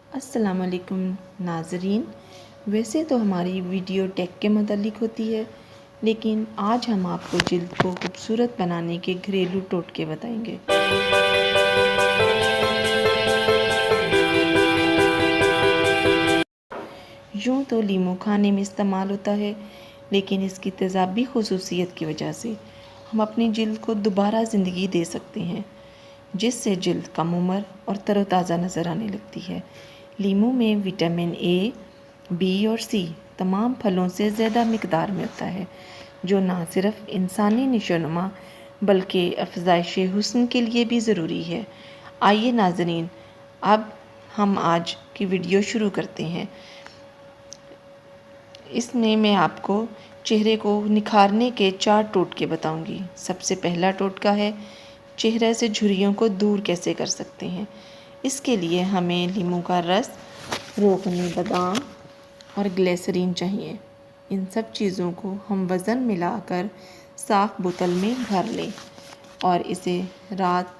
अस्सलाम वालेकुम नाज़रीन। वैसे तो हमारी वीडियो टेक के मतलब होती है, लेकिन आज हम आपको जिल्द को खूबसूरत बनाने के घरेलू टोटके बताएंगे। यूँ तो लीमू खाने में इस्तेमाल होता है, लेकिन इसकी तेज़ाबी खसूसियत की वजह से हम अपनी जिल्द को दोबारा ज़िंदगी दे सकते हैं, जिससे जिल्द कम उम्र और तरोताज़ा नज़र आने लगती है। लीमू में विटामिन ए, बी और सी तमाम फलों से ज़्यादा मिकदार में होता है, जो ना सिर्फ इंसानी नशोनुमा बल्कि अफज़ाइश हुस्न के लिए भी ज़रूरी है। आइए नाज़रीन, अब हम आज की वीडियो शुरू करते हैं। इसमें मैं आपको चेहरे को निखारने के 4 टोटके बताऊंगी। सबसे पहला टोटका है चेहरे से झुर्रियों को दूर कैसे कर सकते हैं। इसके लिए हमें लीमू का रस, रोगनी बादाम और ग्लिसरीन चाहिए। इन सब चीज़ों को हम वज़न मिलाकर साफ़ बोतल में भर लें और इसे रात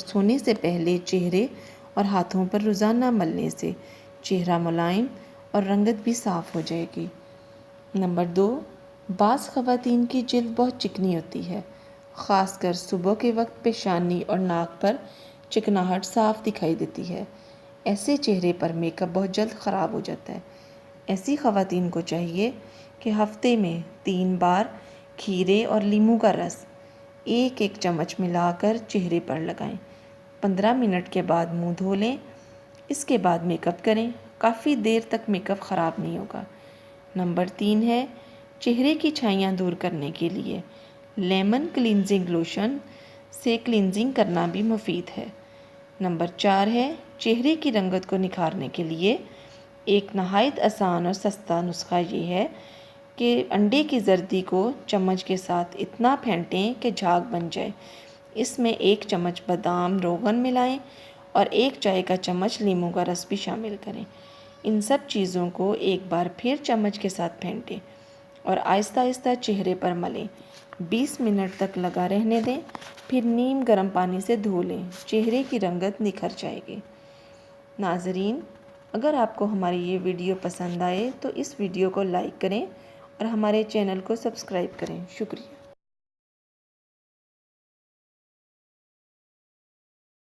सोने से पहले चेहरे और हाथों पर रोज़ाना मलने से चेहरा मुलायम और रंगत भी साफ़ हो जाएगी। नंबर 2, बाज़ ख़वातीन की जिल्द बहुत चिकनी होती है, ख़ासकर सुबह के वक्त पेशानी और नाक पर चिकनाहट साफ़ दिखाई देती है। ऐसे चेहरे पर मेकअप बहुत जल्द ख़राब हो जाता है। ऐसी ख़वातीन को चाहिए कि हफ्ते में 3 बार खीरे और लीमू का रस 1-1 चम्मच मिलाकर चेहरे पर लगाएं। 15 मिनट के बाद मुंह धो लें। इसके बाद मेकअप करें। काफ़ी देर तक मेकअप ख़राब नहीं होगा। नंबर 3 है चेहरे की छाइयाँ दूर करने के लिए लेमन क्लींजिंग लोशन से क्लींजिंग करना भी मुफीद है। नंबर 4 है चेहरे की रंगत को निखारने के लिए एक नहायत आसान और सस्ता नुस्खा ये है कि अंडे की जर्दी को चम्मच के साथ इतना फेंटें कि झाग बन जाए। इसमें 1 चम्मच बादाम रोगन मिलाएं और 1 चाय का चम्मच लीमू का रस भी शामिल करें। इन सब चीज़ों को एक बार फिर चम्मच के साथ फेंटें और आहिस्ता आहिस्ता चेहरे पर मलें। 20 मिनट तक लगा रहने दें, फिर नीम गर्म पानी से धो लें। चेहरे की रंगत निखर जाएगी। नाज़रीन, अगर आपको हमारी ये वीडियो पसंद आए तो इस वीडियो को लाइक करें और हमारे चैनल को सब्सक्राइब करें। शुक्रिया।